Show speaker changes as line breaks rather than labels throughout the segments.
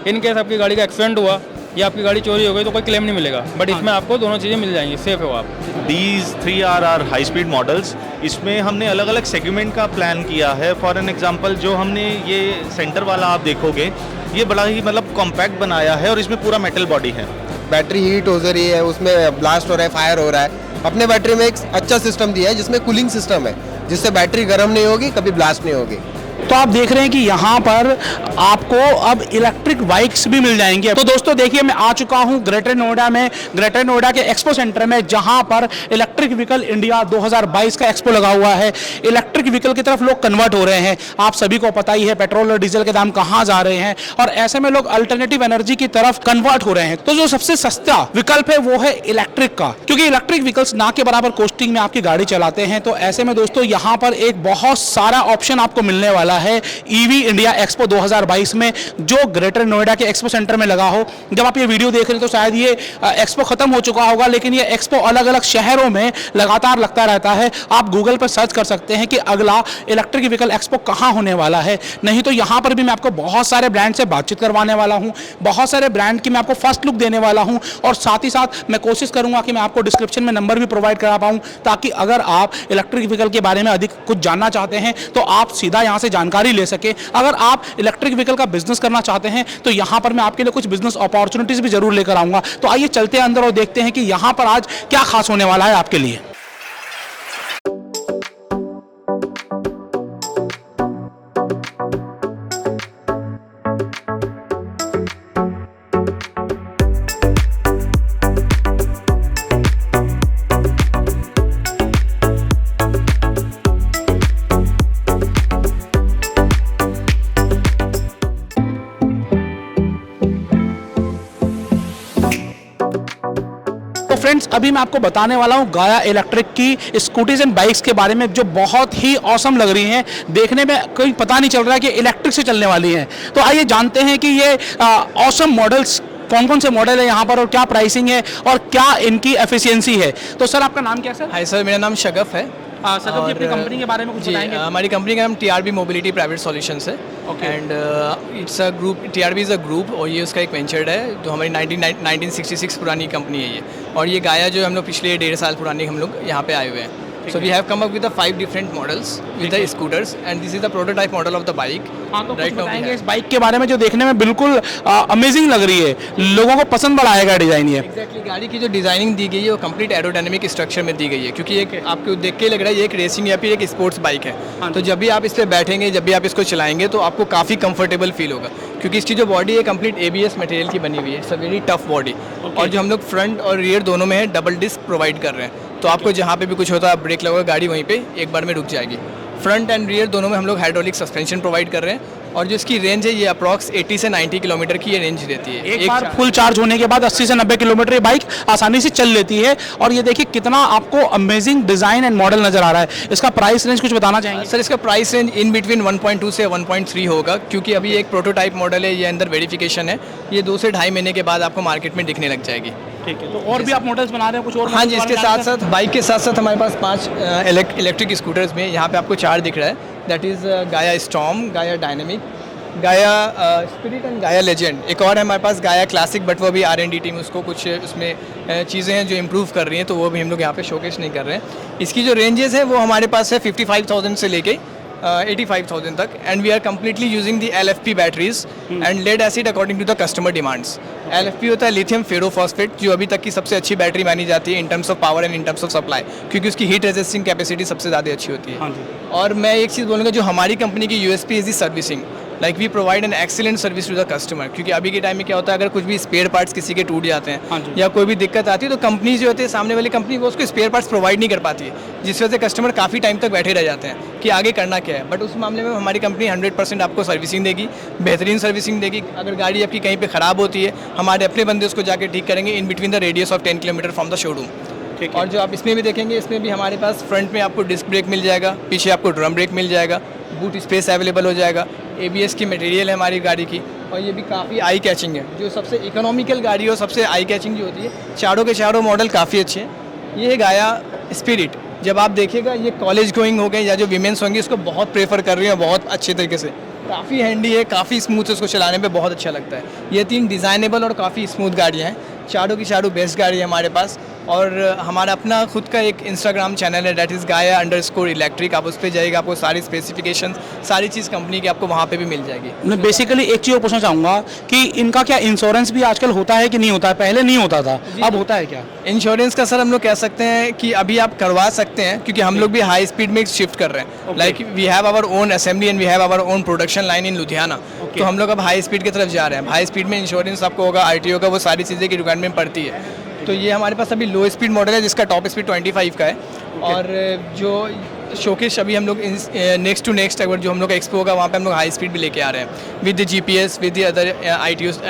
In case आपकी गाड़ी का एक्सीडेंट हुआ या आपकी गाड़ी चोरी हो गई तो कोई क्लेम नहीं मिलेगा, बट इसमें आपको दोनों चीज़ें मिल जाएंगी, सेफ हो आप।
These 3 are our high speed models. इसमें हमने अलग अलग सेगमेंट का प्लान किया है। फॉर एन एग्जांपल जो हमने ये सेंटर वाला आप देखोगे, ये बड़ा ही मतलब कॉम्पैक्ट बनाया है और इसमें पूरा मेटल बॉडी है।
बैटरी हीट हो रही है, उसमें ब्लास्ट हो रहा है, फायर हो रहा है। अपने बैटरी में एक अच्छा सिस्टम दिया है जिसमें कूलिंग सिस्टम है, जिससे बैटरी गर्म नहीं होगी, कभी ब्लास्ट नहीं होगी।
तो आप देख रहे हैं कि यहाँ पर आपको अब इलेक्ट्रिक बाइक्स भी मिल जाएंगे। तो दोस्तों देखिए, मैं आ चुका हूँ ग्रेटर नोएडा में, ग्रेटर नोएडा के एक्सपो सेंटर में, जहाँ पर इलेक्ट्रिक व्हीकल इंडिया 2022 का एक्सपो लगा हुआ है। इलेक्ट्रिक व्हीकल की तरफ लोग कन्वर्ट हो रहे हैं। आप सभी को पता ही है पेट्रोल और डीजल के दाम कहाँ जा रहे हैं, और ऐसे में लोग अल्टरनेटिव एनर्जी की तरफ कन्वर्ट हो रहे हैं। तो जो सबसे सस्ता विकल्प है वो है इलेक्ट्रिक का, क्योंकि इलेक्ट्रिक व्हीकल्स ना के बराबर कॉस्टिंग में आपकी गाड़ी चलाते हैं। तो ऐसे में दोस्तों यहाँ पर एक बहुत सारा ऑप्शन आपको मिलने वाला है ईवी इंडिया एक्सपो 2022 में, जो ग्रेटर नोएडा के एक्सपो सेंटर में लगा हो। जब आप ये वीडियो देख रहे हैं तो शायद ये एक्सपो खत्म हो चुका होगा, लेकिन ये एक्सपो अलग अलग शहरों में लगातार लगता रहता है। आप गूगल पर सर्च कर सकते हैं कि अगला इलेक्ट्रिक व्हीकल एक्सपो कहाँ होने वाला है। नहीं तो यहाँ पर भी मैं आपको बहुत सारे ब्रांड से बातचीत करवाने वाला हूँ, बहुत सारे ब्रांड की मैं आपको फर्स्ट लुक देने वाला हूँ, और साथ ही साथ मैं कोशिश करूँगा कि मैं आपको डिस्क्रिप्शन में नंबर भी प्रोवाइड करा पाऊँ, ताकि अगर आप इलेक्ट्रिक व्हीकल के बारे में अधिक कुछ जानना चाहते हैं तो आप सीधा यहाँ से जानकारी ले सके। अगर आप इलेक्ट्रिक व्हीकल का बिजनेस करना चाहते हैं तो यहाँ पर मैं आपके लिए कुछ बिजनेस अपॉर्चुनिटीज भी जरूर लेकर आऊँगा। तो आइए चलते हैं अंदर और देखते हैं कि यहाँ पर आज क्या खास होने वाला है आपके लिए। फ्रेंड्स, अभी मैं आपको बताने वाला हूं गाया इलेक्ट्रिक की स्कूटीज एंड बाइक्स के बारे में, जो बहुत ही ऑसम लग रही हैं। देखने में कोई पता नहीं चल रहा है कि इलेक्ट्रिक से चलने वाली हैं। तो आइए जानते हैं कि ये ऑसम मॉडल्स कौन कौन से मॉडल है यहाँ पर, और क्या प्राइसिंग है, और क्या इनकी एफिशिएंसी है। तो सर, आपका नाम क्या है सर?
हाय सर, मेरा नाम शगफ है।
सर, अपनी कंपनी के बारे में कुछ बताएंगे?
हमारी कंपनी का नाम TRB मोबिलिटी प्राइवेट सॉल्यूशंस है। And it's a group, TRB is a group, और ये उसका एक वेंचर है। जो हमारी 1966 पुरानी कंपनी है ये, और ये गाया जो हम लोग पिछले 1.5 साल पुरानी हम लोग यहाँ पे आए हुए हैं। So we have come up with the 5 different models with the scooters, and this is the prototype model of the bike.
हाँ, तो कुछ बताएंगे इस बाइक के बारे में, जो देखने में बिल्कुल अमेजिंग लग रही है, लोगों को पसंद बड़ा आएगा डिजाइन ये।
Exactly, गाड़ी की जो डिजाइनिंग दी गई है वो कंप्लीट एरोडायनेमिक स्ट्रक्चर में दी गई है, क्योंकि एक आपको देख के लग रहा है ये एक रेसिंग या फिर एक स्पोर्ट्स बाइक है। तो जब भी आप इस पर बैठेंगे, जब भी आप इसको चलाएंगे तो आपको काफ़ी कंफर्टेबल फील होगा, क्योंकि इसकी जो बॉडी है कंप्लीट ABS मटेरियल की बनी हुई है। It's a very tough body, और जो हम लोग फ्रंट और रियर दोनों में है डबल डिस्क प्रोवाइड कर रहे हैं। तो आपको जहाँ पे भी कुछ होता है, ब्रेक लगेगा, गाड़ी वहीं पे एक बार में रुक जाएगी। फ्रंट एंड रियर दोनों में हम लोग हाइड्रोलिक सस्पेंशन प्रोवाइड कर रहे हैं, और जो इसकी रेंज है ये अप्रॉक्स 80 से 90 किलोमीटर की ये रेंज देती है।
एक बार फुल चार्ज होने के बाद 80 से 90 किलोमीटर ये बाइक आसानी से चल लेती है। और ये देखिए कितना आपको अमेजिंग डिजाइन एंड मॉडल नजर आ रहा है। इसका प्राइस रेंज कुछ बताना चाहेंगे?
सर, इसका प्राइस रेंज इन बिटवीन 1.2 से 1.3 होगा, क्योंकि अभी एक प्रोटोटाइप मॉडल है, ये अंदर वेरिफिकेशन है। ये 2 से 2.5 महीने के बाद आपको मार्केट में दिखने लग जाएगी।
ठीक है, तो और भी आप मॉडल्स बना रहे हैं कुछ और?
हाँ जी, इसके साथ साथ बाइक के साथ साथ हमारे पास 5 इलेक्ट्रिक स्कूटर्स में यहाँ पे आपको 4 दिख रहा है। दैट इज़ गाया स्टॉर्म, गाया डायनेमिक, गाया स्पिरिट एंड गाया लेजेंड। एक और है हमारे पास गाया क्लासिक, बट वो भी R&D टीम उसको कुछ उसमें चीज़ें हैं जो इम्प्रूव कर रही हैं, तो वो भी हम लोग यहाँ पे शोकेस नहीं कर रहे हैं। इसकी जो रेंजेस है वो हमारे पास है 55,000 से लेके 85,000 तक, and we are completely using the LFP batteries and lead acid according to the customer demands. LFP होता है लिथियम फेरोफॉस्फेट, जो अभी तक की सबसे अच्छी बैटरी मानी जाती है in terms of power and in terms of supply, क्योंकि उसकी हीट रेजिस्टिंग कैपेसिटी सबसे ज़्यादा अच्छी होती है। और मैं एक चीज़ बोलूँगा, जो हमारी कंपनी की USP is the servicing. Like we provide an excellent service to the customer, क्योंकि अभी के टाइम में क्या होता है, अगर कुछ भी स्पेयर पार्ट्स किसी के टूट जाते हैं या कोई भी दिक्कत आती है, तो कंपनी जो होती है सामने वाली कंपनी वो उसको स्पेयर पार्ट्स प्रोवाइड नहीं कर पाती है, जिस वजह से कस्टमर काफ़ी टाइम तक बैठे रह जाते हैं कि आगे करना क्या है। बट उस मामले में हमारी कंपनी 100% आपको सर्विसिंग देगी, बेहतरीन सर्विसिंग देगी। अगर गाड़ी आपकी कहीं पर ख़राब होती है, हमारे अपने बंदे उसको जाकर ठीक करेंगे in between the radius of 10 kilometre from the showroom. और जो आप इसमें भी देखेंगे, इसमें भी हमारे पास फ्रंट में आपको डिस्क ब्रेक मिल जाएगा, पीछे आपको ड्रम ब्रेक मिल जाएगा, बूट स्पेस अवेलेबल हो जाएगा, ABS की मटेरियल है हमारी गाड़ी की, और ये भी काफ़ी आई कैचिंग है। जो सबसे इकोनॉमिकल गाड़ी हो, सबसे आई कैचिंग जो होती है, चारों के चारों मॉडल काफ़ी अच्छे हैं। ये गाया स्पिरिट, जब आप देखिएगा ये कॉलेज गोइंग हो गए या जो वीमेंस होंगी इसको बहुत प्रेफर कर रही हैं बहुत अच्छे तरीके से। काफ़ी हैंडी है, काफ़ी स्मूथ है, उसको चलाने पे बहुत अच्छा लगता है। ये 3 डिज़ाइनेबल और काफ़ी स्मूथ गाड़ियाँ हैं, चारों की चारों बेस्ट गाड़ी है हमारे पास। और हमारा अपना खुद का एक इंस्टाग्राम चैनल है, डैट इज़ Gaia_electric। आप उस पर जाइएगा, आपको सारी स्पेसिफिकेशन, सारी चीज़ कंपनी की आपको वहाँ पे भी मिल जाएगी।
मैं बेसिकली एक चीज़ और पूछना चाहूँगा कि इनका क्या इंश्योरेंस भी आजकल होता है कि नहीं होता है? पहले नहीं होता था, अब होता है क्या?
इंश्योरेंस का सर हम लोग कह सकते हैं कि अभी आप करवा सकते हैं, क्योंकि हम लोग भी हाई स्पीड में शिफ्ट कर रहे हैं। Like we have our own assembly and we have our own production line in Ludhiana. तो हम लोग अब हाई स्पीड की तरफ जा रहे हैं। हाई स्पीड में इंश्योरेंस आपको होगा, RTO का, वो सारी चीज़ें की रिक्वायरमेंट पड़ती है। तो ये हमारे पास अभी लो स्पीड मॉडल है जिसका टॉप स्पीड 25 का है। और जो शोकेस अभी हम लोग नेक्स्ट टू नेक्स्ट अगर जो हम लोग का एक्सपो होगा वहाँ पे हम लोग हाई स्पीड भी लेके आ रहे हैं with the GPS, with the other ITOs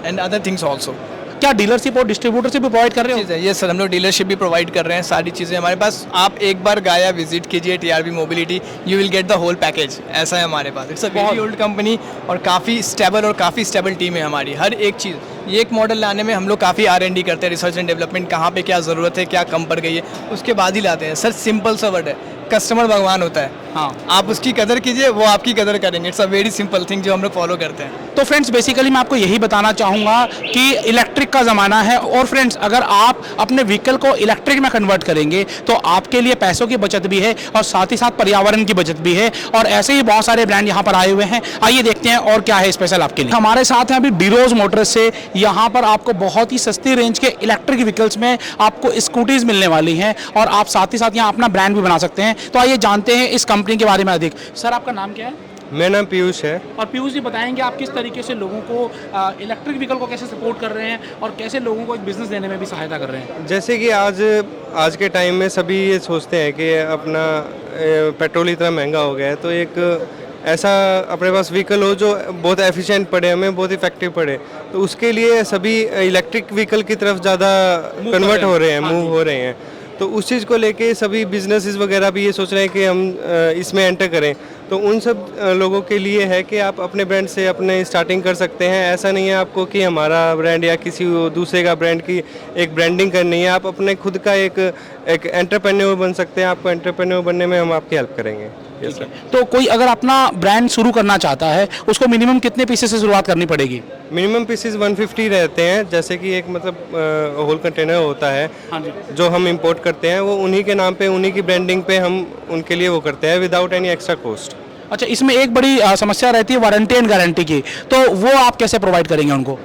and other things also.
क्या डीलरशिप और डिस्ट्रीब्यूटरशिप भी प्रोवाइड कर रहे हो?
चीज़ है ये सर, हम लोग डीलरशिप भी प्रोवाइड कर रहे हैं, सारी चीज़ें हमारे पास। आप एक बार गाया विजिट कीजिए TRV mobility, you will get the whole package. ऐसा है हमारे पास। It's a very old company और काफ़ी स्टेबल टीम है हमारी। हर एक चीज़, ये एक मॉडल लाने में हम लोग काफ़ी R&D करते हैं, रिसर्च एंड डेवलपमेंट, कहाँ पे क्या ज़रूरत है, क्या कम पड़ गई है, उसके बाद ही लाते हैं। सर सिंपल सा वर्ड है, कस्टमर भगवान होता है।
हाँ,
आप उसकी कदर कीजिए, वो आपकी कदर करेंगे। It's a very simple thing जो हम लोग फॉलो करते हैं।
तो फ्रेंड्स बेसिकली मैं आपको यही बताना चाहूँगा कि इलेक्ट्रिक का ज़माना है। और फ्रेंड्स अगर आप अपने व्हीकल को इलेक्ट्रिक में कन्वर्ट करेंगे तो आपके लिए पैसों की बचत भी है और साथ ही साथ पर्यावरण की बचत भी है। और ऐसे ही बहुत सारे ब्रांड यहाँ पर आए हुए हैं। आइए देखते हैं और क्या है स्पेशल आपके लिए। हमारे साथ हैं अभी डीरोज मोटर्स से। यहाँ पर आपको बहुत ही सस्ती रेंज के इलेक्ट्रिक व्हीकल्स में आपको स्कूटीज मिलने वाली हैं और आप साथ ही साथ यहाँ अपना ब्रांड भी बना सकते हैं। तो आइए जानते हैं इस कंपनी के बारे में अधिक। सर आपका नाम क्या है?
मेरा नाम पीयूष है।
और पीयूष जी बताएंगे आप किस तरीके से लोगों को इलेक्ट्रिक व्हीकल को कैसे सपोर्ट कर रहे हैं और कैसे लोगों को एक बिजनेस देने में भी सहायता कर रहे हैं?
जैसे कि आज के टाइम में सभी ये सोचते हैं कि अपना पेट्रोल इतना महंगा हो गया है, तो एक ऐसा अपने पास व्हीकल हो जो बहुत एफिशिएंट पड़े, हमें बहुत इफेक्टिव पड़े, तो उसके लिए सभी इलेक्ट्रिक व्हीकल की तरफ ज़्यादा कन्वर्ट हो रहे हैं, मूव हो रहे हैं। तो उस चीज़ को लेके सभी बिजनेसेस वगैरह भी ये सोच रहे हैं कि हम इसमें एंटर करें। तो उन सब लोगों के लिए है कि आप अपने ब्रांड से अपने स्टार्टिंग कर सकते हैं। ऐसा नहीं है आपको कि हमारा ब्रांड या किसी दूसरे का ब्रांड की एक ब्रांडिंग करनी है। आप अपने खुद का एक एंटरप्रेन्योर बन सकते हैं। आपको एंटरप्रेन्योर बनने में हम आपकी हेल्प करेंगे। Yes sir.
तो कोई अगर अपना ब्रांड शुरू करना चाहता है उसको मिनिमम कितने पीसेस से शुरुआत करनी पड़ेगी?
मिनिमम पीसेस 150 रहते हैं। जैसे कि एक मतलब होल कंटेनर होता है जो हम इंपोर्ट करते हैं, वो उन्हीं के नाम पे, उन्हीं की ब्रांडिंग पे हम उनके लिए वो करते हैं विदाउट एनी एक्स्ट्रा कॉस्ट।
अच्छा, इसमें एक बड़ी समस्या रहती है वारंटी एंड गारंटी की, तो वो आप कैसे प्रोवाइड करेंगे उनको?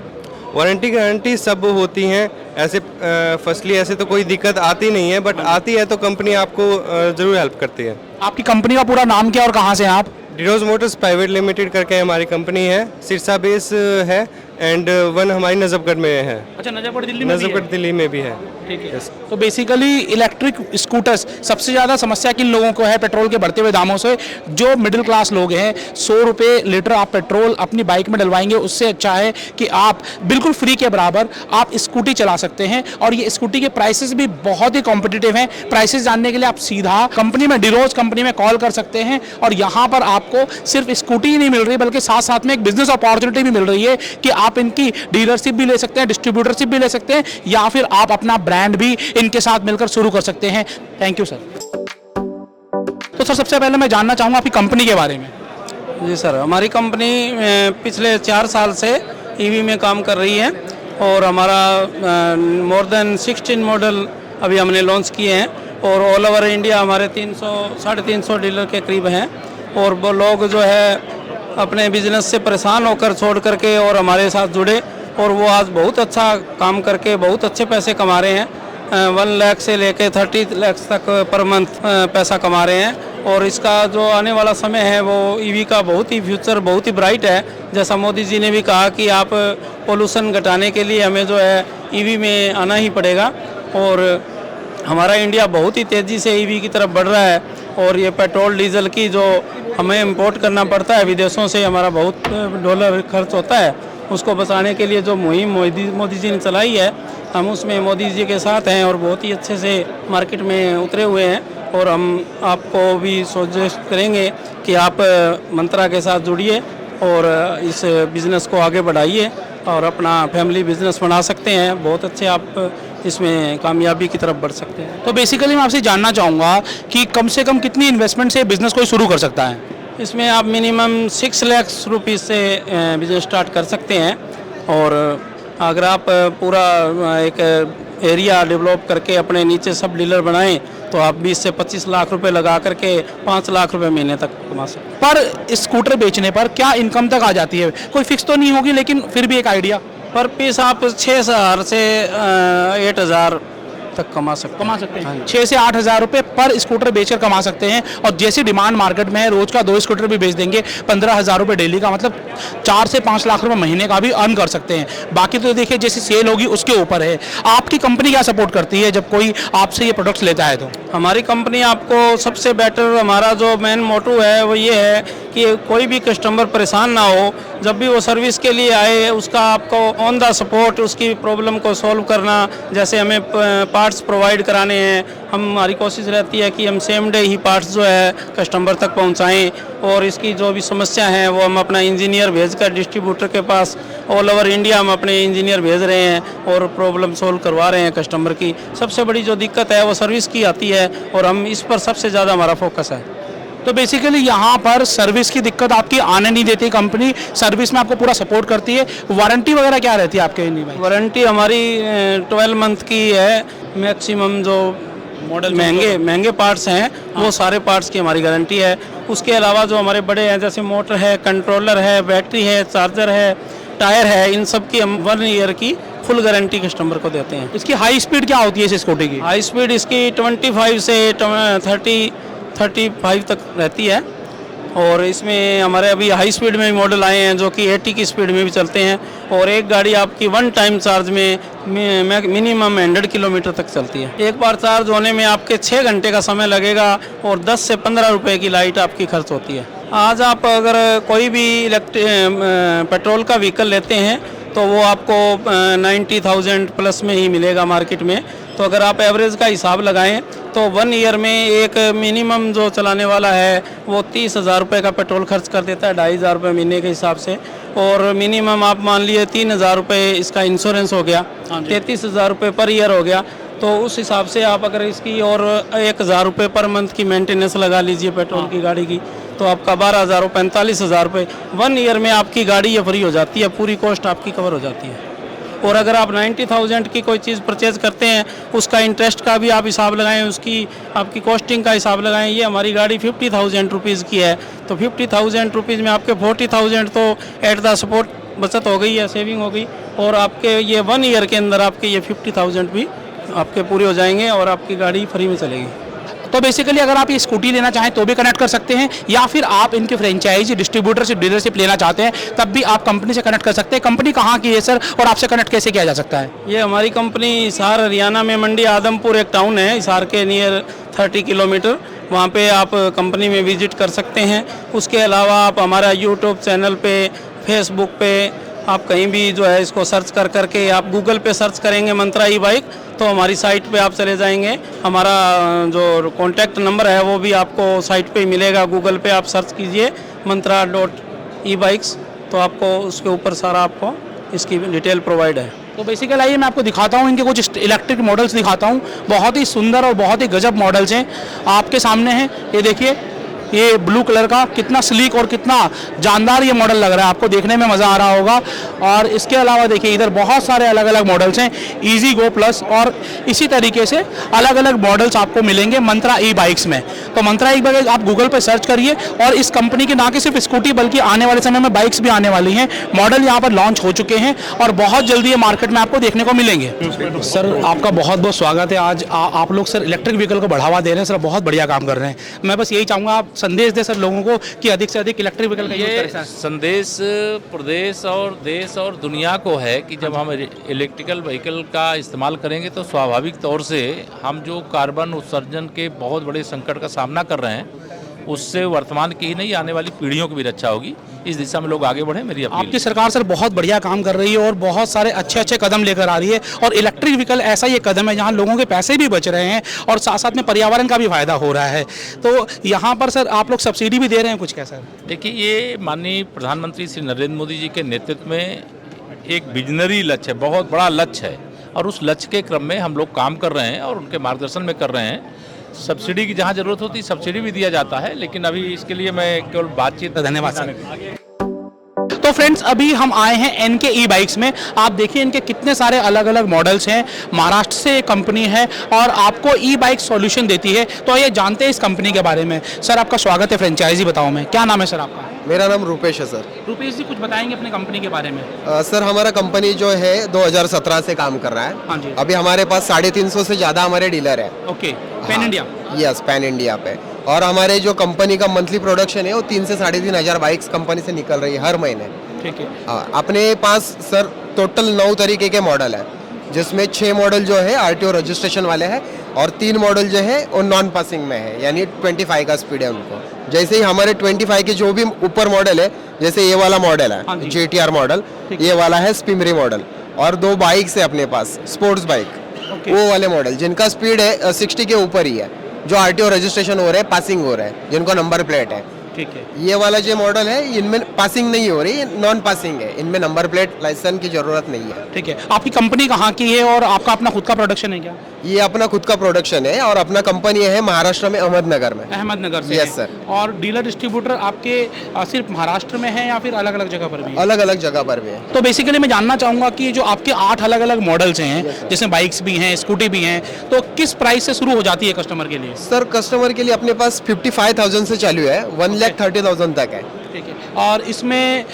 वारंटी गारंटी सब होती हैं। ऐसे फर्स्टली ऐसे तो कोई दिक्कत आती नहीं है, बट आती है तो कंपनी आपको ज़रूर हेल्प करती है।
आपकी कंपनी का पूरा नाम क्या और कहाँ से हैं आप?
डीरोज मोटर्स प्राइवेट लिमिटेड करके हमारी कंपनी है। सिरसा बेस है एंड वन हमारी नजफगढ़ में है।
अच्छा, नजफगढ़ दिल्ली में भी है?
नजफगढ़ दिल्ली में भी है।
ठीक है। तो बेसिकली इलेक्ट्रिक स्कूटर्स सबसे ज़्यादा समस्या किन लोगों को है पेट्रोल के बढ़ते हुए दामों से? जो मिडिल क्लास लोग हैं, 100 रुपये लीटर आप पेट्रोल अपनी बाइक में डलवाएंगे, उससे अच्छा है कि आप बिल्कुल फ्री के बराबर आप स्कूटी चला सकते हैं। और ये स्कूटी के प्राइसेस भी बहुत ही कॉम्पिटिटिव हैं। प्राइसेस जानने के लिए आप सीधा कंपनी में, डीरोज कंपनी में कॉल कर सकते हैं। और यहाँ पर आपको सिर्फ स्कूटी ही नहीं मिल रही बल्कि साथ साथ में एक बिजनेस अपॉर्चुनिटी भी मिल रही है कि आप इनकी डीलरशिप भी ले सकते हैं, डिस्ट्रीब्यूटरशिप भी ले सकते हैं, या फिर आप अपना ब्रांड भी इनके साथ मिलकर शुरू कर सकते हैं। Thank you sir. तो सर सबसे पहले मैं जानना चाहूँगा आपकी कंपनी के बारे में।
जी सर, हमारी कंपनी पिछले 4 साल से ईवी में काम कर रही है और हमारा मोर देन 16 मॉडल अभी हमने लॉन्च किए हैं और ऑल ओवर इंडिया हमारे 300-350 डीलर के करीब हैं। और वो लोग जो है अपने बिजनेस से परेशान होकर छोड़ करके और हमारे साथ जुड़े और वो आज बहुत अच्छा काम करके बहुत अच्छे पैसे कमा रहे हैं। 1 लाख से लेके 30 लाख तक पर मंथ पैसा कमा रहे हैं। और इसका जो आने वाला समय है वो ईवी का बहुत ही फ्यूचर बहुत ही ब्राइट है। जैसा मोदी जी ने भी कहा कि आप पोल्यूशन घटाने के लिए हमें जो है ईवी में आना ही पड़ेगा। और हमारा इंडिया बहुत ही तेज़ी से ईवी की तरफ बढ़ रहा है और ये पेट्रोल डीजल की जो हमें इंपोर्ट करना पड़ता है विदेशों से, हमारा बहुत डॉलर खर्च होता है, उसको बचाने के लिए जो मुहिम मोदी जी ने चलाई है, हम उसमें मोदी जी के साथ हैं और बहुत ही अच्छे से मार्केट में उतरे हुए हैं। और हम आपको भी सजेस्ट करेंगे कि आप मंत्रा के साथ जुड़िए और इस बिज़नेस को आगे बढ़ाइए और अपना फैमिली बिजनेस बना सकते हैं। बहुत अच्छे आप इसमें कामयाबी की तरफ बढ़ सकते हैं।
तो बेसिकली मैं आपसे जानना चाहूँगा कि कम से कम कितनी इन्वेस्टमेंट से बिजनेस कोई शुरू कर सकता है?
इसमें आप मिनिमम 6 लाख रुपीज़ से बिजनेस स्टार्ट कर सकते हैं। और अगर आप पूरा एक एरिया डेवलप करके अपने नीचे सब डीलर बनाएं तो आप 20 से 25 लाख रुपए लगा करके 5 लाख रुपए महीने तक कमा सकते हैं।
पर स्कूटर बेचने पर क्या इनकम तक आ जाती है? कोई फिक्स तो नहीं होगी, लेकिन फिर भी एक आइडिया।
पर पीस आप 6,000 से 8,000 तक कमा सकते हैं।
6 से 8 हज़ार रुपये पर स्कूटर बेचकर कमा सकते हैं। और जैसी डिमांड मार्केट में है, रोज का 2 स्कूटर भी बेच देंगे 15,000 रुपये डेली का, मतलब 4 से 5 लाख रुपए महीने का भी अर्न कर सकते हैं। बाकी तो देखिए जैसी सेल होगी उसके ऊपर है। आपकी कंपनी क्या सपोर्ट करती है जब कोई आपसे ये प्रोडक्ट्स लेता है? तो
हमारी कंपनी आपको सबसे बेटर, हमारा जो मेन मोटो है वो ये है कि कोई भी कस्टमर परेशान ना हो, जब भी वो सर्विस के लिए आए उसका आपको ऑन द सपोर्ट उसकी प्रॉब्लम को सॉल्व करना। जैसे हमें पार्ट्स प्रोवाइड कराने हैं, हमारी कोशिश रहती है कि हम सेम डे ही पार्ट्स जो है कस्टमर तक पहुंचाएं। और इसकी जो भी समस्या है वो हम अपना इंजीनियर भेजकर डिस्ट्रीब्यूटर के पास ऑल ओवर इंडिया हम अपने इंजीनियर भेज रहे हैं और प्रॉब्लम सोल्व करवा रहे हैं कस्टमर की। सबसे बड़ी जो दिक्कत है वो सर्विस की आती है और हम इस पर सबसे ज़्यादा हमारा फोकस है।
तो बेसिकली यहाँ पर सर्विस की दिक्कत आपकी आने नहीं देती कंपनी, सर्विस में आपको पूरा सपोर्ट करती है। वारंटी वगैरह क्या रहती है आपके?
वारंटी हमारी 12 मंथ की है। मैक्सिमम जो मॉडल महंगे पार्ट्स हैं वो सारे पार्ट्स की हमारी गारंटी है। उसके अलावा जो हमारे बड़े हैं जैसे मोटर है, कंट्रोलर है, बैटरी है, चार्जर है, टायर है, इन सब की हम 1 ईयर की फुल गारंटी कस्टमर को देते हैं।
इसकी हाई स्पीड क्या होती है इस स्कूटी की?
हाई स्पीड इसकी 25 से 35 तक रहती है। और इसमें हमारे अभी हाई स्पीड में भी मॉडल आए हैं जो कि 80 की स्पीड में भी चलते हैं। और एक गाड़ी आपकी 1 टाइम चार्ज में मिनिमम 100 किलोमीटर तक चलती है। एक बार चार्ज होने में आपके 6 घंटे का समय लगेगा और 10 से 15 रुपए की लाइट आपकी खर्च होती है। आज आप अगर कोई भी पेट्रोल का व्हीकल लेते हैं तो वो आपको 90,000 प्लस में ही मिलेगा मार्केट में। तो अगर आप एवरेज का हिसाब लगाएं तो 1 ईयर में एक मिनिमम जो चलाने वाला है वो 30,000 रुपये का पेट्रोल खर्च कर देता है 2,500 रुपये महीने के हिसाब से। और मिनिमम आप मान लिए 3,000 रुपये इसका इंश्योरेंस हो गया, 33,000 रुपये पर ईयर हो गया। तो उस हिसाब से आप अगर इसकी और 1,000 रुपये पर मंथ की मेंटेनेंस लगा लीजिए पेट्रोल की गाड़ी की, तो आपका 12,000 और 45,000 रुपये 1 ईयर में आपकी गाड़ी ये फ्री हो जाती है, पूरी कॉस्ट आपकी कवर हो जाती है। और अगर आप 90,000 की कोई चीज़ परचेज़ करते हैं उसका इंटरेस्ट का भी आप हिसाब लगाएं, उसकी आपकी कॉस्टिंग का हिसाब लगाएं। ये हमारी गाड़ी 50,000 रुपीज़ की है तो 50,000 रुपीज़ में आपके 40,000 तो एट द सपोर्ट बचत हो गई है, सेविंग हो गई। और आपके ये 1 ईयर के अंदर आपके ये 50,000 भी आपके पूरे हो जाएंगे और आपकी गाड़ी फ्री में चलेगी।
तो बेसिकली अगर आप ये स्कूटी लेना चाहें तो भी कनेक्ट कर सकते हैं, या फिर आप इनके फ्रेंचाइजी डिस्ट्रीब्यूटरशिप डीलरशिप लेना चाहते हैं तब भी आप कंपनी से कनेक्ट कर सकते हैं। कंपनी कहाँ की है सर और आपसे कनेक्ट कैसे किया जा सकता है?
ये हमारी कंपनी हिसार हरियाणा में मंडी आदमपुर एक टाउन है हिसार के नियर 30 किलोमीटर, वहाँ पे आप कंपनी में विजिट कर सकते हैं। उसके अलावा आप हमारा यूट्यूब चैनल पे, फेसबुक पे, आप कहीं भी जो है इसको सर्च करके आप गूगल पे सर्च करेंगे मंत्रा ई बाइक तो हमारी साइट पे आप चले जाएंगे। हमारा जो कॉन्टैक्ट नंबर है वो भी आपको साइट पे ही मिलेगा। गूगल पे आप सर्च कीजिए mantra.e-bikes तो आपको उसके ऊपर सारा आपको इसकी डिटेल प्रोवाइड है।
तो बेसिकली आइए मैं आपको दिखाता हूँ, इनके कुछ इलेक्ट्रिक मॉडल्स दिखाता हूँ। बहुत ही सुंदर और बहुत ही गजब मॉडल्स हैं, आपके सामने हैं। ये देखिए ये ब्लू कलर का कितना स्लीक और कितना जानदार ये मॉडल लग रहा है, आपको देखने में मज़ा आ रहा होगा। और इसके अलावा देखिए इधर बहुत सारे अलग अलग मॉडल्स हैं, इजी गो प्लस और इसी तरीके से अलग अलग मॉडल्स आपको मिलेंगे मंत्रा ई बाइक्स में। तो मंत्रा ई बाइक आप गूगल पर सर्च करिए और इस कंपनी की ना कि सिर्फ स्कूटी बल्कि आने वाले समय में बाइक्स भी आने वाली हैं। मॉडल यहाँ पर लॉन्च हो चुके हैं और बहुत जल्दी ये मार्केट में आपको देखने को मिलेंगे। सर आपका बहुत बहुत स्वागत है। आज आप लोग सर इलेक्ट्रिक व्हीकल को बढ़ावा दे रहे हैं, सर बहुत बढ़िया काम कर रहे हैं। मैं बस यही चाहूँगा आप संदेश दे सर लोगों को कि अधिक से अधिक इलेक्ट्रिक व्हीकल का यूज करें।
संदेश प्रदेश और देश और दुनिया को है कि जब हम इलेक्ट्रिकल व्हीकल का इस्तेमाल करेंगे तो स्वाभाविक तौर से हम जो कार्बन उत्सर्जन के बहुत बड़े संकट का सामना कर रहे हैं उससे वर्तमान की ही नहीं आने वाली पीढ़ियों की भी रक्षा होगी। इस दिशा में लोग आगे बढ़े, मेरी अपील।
आपकी सरकार सर बहुत बढ़िया काम कर रही है और बहुत सारे अच्छे अच्छे कदम लेकर आ रही है और इलेक्ट्रिक व्हीकल ऐसा ये कदम है जहां लोगों के पैसे भी बच रहे हैं और साथ साथ में पर्यावरण का भी फायदा हो रहा है। तो यहाँ पर सर आप लोग सब्सिडी भी दे रहे हैं कुछ क्या सर?
देखिए ये माननीय प्रधानमंत्री श्री नरेंद्र मोदी जी के नेतृत्व में एक विजनरी लक्ष्य है, बहुत बड़ा लक्ष्य है और उस लक्ष्य के क्रम में हम लोग काम कर रहे हैं और उनके मार्गदर्शन में कर रहे हैं। सब्सिडी की जहाँ ज़रूरत होती है सब्सिडी भी दिया जाता है, लेकिन अभी इसके लिए मैं केवल बातचीत।
धन्यवाद सर। तो फ्रेंड्स अभी हम आए हैं एनके ई बाइक्स में। आप देखिए इनके कितने सारे अलग अलग मॉडल्स हैं। महाराष्ट्र से एक कंपनी है और आपको ई बाइक सॉल्यूशन देती है। तो ये जानते हैं इस कंपनी के बारे में। सर आपका स्वागत है, फ्रेंचाइजी बताओ मैं, क्या नाम है सर आपका?
मेरा नाम रूपेश है सर।
रुपेश जी कुछ बताएंगे अपनी कंपनी के बारे में?
सर हमारा कंपनी जो है 2017 से काम कर रहा है।
हाँ जी।
अभी हमारे पास 350 से ज़्यादा हमारे डीलर है।
Okay, pan India?
Yes, pan India पे। और हमारे जो कंपनी का मंथली प्रोडक्शन है वो 3 से 3,500 बाइक्स कंपनी से निकल रही है हर महीने।
ठीक है।
अपने पास सर टोटल 9 तरीके के मॉडल है, जिसमें 6 मॉडल जो है आरटीओ रजिस्ट्रेशन वाले हैं और 3 मॉडल जो है वो नॉन पासिंग में है, यानी 25 का स्पीड है उनको। जैसे ही हमारे 25 के जो भी ऊपर मॉडल है, जैसे ये वाला मॉडल
हाँ
है
जी।
GTR मॉडल, ये वाला है स्पिमरी मॉडल, और 2 बाइक्स है अपने पास स्पोर्ट्स बाइक, वो वाले मॉडल जिनका स्पीड है 60 के ऊपर ही है, जो आरटीओ रजिस्ट्रेशन हो रहे हैं, पासिंग हो रहे हैं, जिनको नंबर प्लेट है।
ठीक है।
ये वाला जो मॉडल है इनमें पासिंग नहीं हो रही, नॉन पासिंग है, इनमें नंबर प्लेट लाइसेंस की जरूरत नहीं है।
ठीक है। आपकी कंपनी कहाँ की है और आपका अपना खुद का प्रोडक्शन है क्या?
ये अपना खुद का प्रोडक्शन है और अपना कंपनी है महाराष्ट्र में अहमदनगर में।
अहमदनगर से?
Yes,
है।
sir।
और डीलर डिस्ट्रीब्यूटर आपके सिर्फ महाराष्ट्र में है या फिर अलग अलग जगह पर भी है?
अलग अलग जगह पर भी है।
तो बेसिकली मैं जानना चाहूंगा कि जो आपके 8 अलग अलग मॉडल्स हैं, जिसमें बाइक्स भी हैं, स्कूटी भी हैं, तो किस प्राइस से शुरू हो जाती है कस्टमर के लिए?
सर कस्टमर के लिए अपने पास 55,000 से चालू है, 1,30,000 तक है।
ठीक है। और इसमें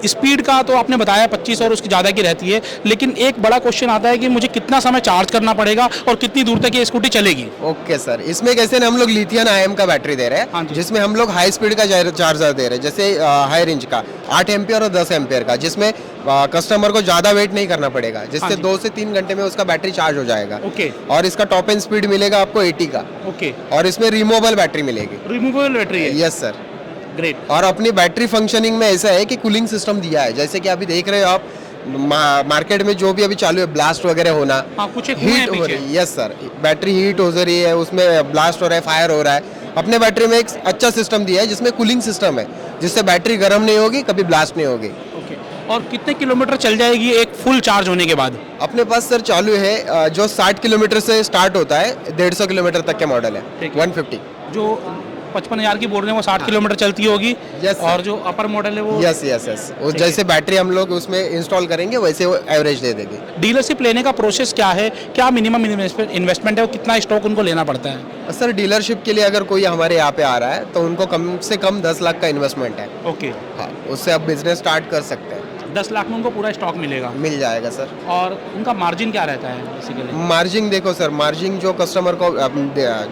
स्पीड का तो आपने बताया 25 और उसकी ज़्यादा की रहती है, लेकिन एक बड़ा क्वेश्चन आता है कि मुझे कितना समय चार्ज करना पड़ेगा और कितनी दूर तक ये स्कूटी चलेगी?
ओके सर, इसमें कैसे ना हम लोग लिथियम आयन का बैटरी दे रहे
हाँ
हैं,
जी।
जिसमें हम लोग हाई स्पीड का चार्जर दे रहे हैं, जैसे हाई रेंज का 8 एम्पियर और 10 एम्पियर का, जिसमें कस्टमर को ज़्यादा वेट नहीं करना पड़ेगा,
हाँ
जिससे
जी।
2 से 3 घंटे में उसका बैटरी चार्ज हो जाएगा।
ओके।
और इसका टॉप एंड स्पीड मिलेगा आपको 80 का,
ओके।
और इसमें रिमूवेबल बैटरी मिलेगी।
रिमूवेबल बैटरी है?
Yes sir.
ग्रेट।
और अपनी बैटरी फंक्शनिंग में ऐसा है कि कूलिंग सिस्टम दिया है, जैसे कि अभी देख रहे हो आप मार्केट में जो भी अभी चालू है ब्लास्ट वगैरह होना,
हाँ, कुछ एक हुए हैं
हीट हो
पीछे।
रही है। यस सर, बैटरी हीट हो रही है, उसमें ब्लास्ट हो रहा है, फायर हो रहा है। अपने बैटरी में एक अच्छा सिस्टम दिया है जिसमें कूलिंग सिस्टम है, जिससे बैटरी गर्म नहीं होगी, कभी ब्लास्ट नहीं होगी।
ओके। और कितने किलोमीटर चल जाएगी एक फुल चार्ज होने के बाद?
अपने पास सर चालू है जो 60 किलोमीटर से स्टार्ट होता है, 150 किलोमीटर तक के मॉडल है,
ठीक है।
150।
जो 55,000 की बोल रहे हैं वो 60 किलोमीटर चलती होगी?
Yes, sir।
और जो अपर मॉडल है वो?
यस यस यस, वो जैसे बैटरी हम लोग उसमें इंस्टॉल करेंगे वैसे वो एवरेज दे देगी।
डीलरशिप लेने का प्रोसेस क्या है? क्या मिनिमम इन्वेस्टमेंट है और कितना स्टॉक उनको लेना पड़ता है?
सर डीलरशिप के लिए अगर कोई हमारे यहाँ पे आ रहा है तो उनको कम से कम 10 लाख का इन्वेस्टमेंट है।
ओके।
हाँ, उससे आप बिजनेस स्टार्ट कर सकते हैं।
10 लाख में उनको पूरा स्टॉक मिलेगा?
मिल जाएगा सर।
और उनका मार्जिन क्या रहता है बेसिकली?
मार्जिन देखो सर, मार्जिन जो कस्टमर को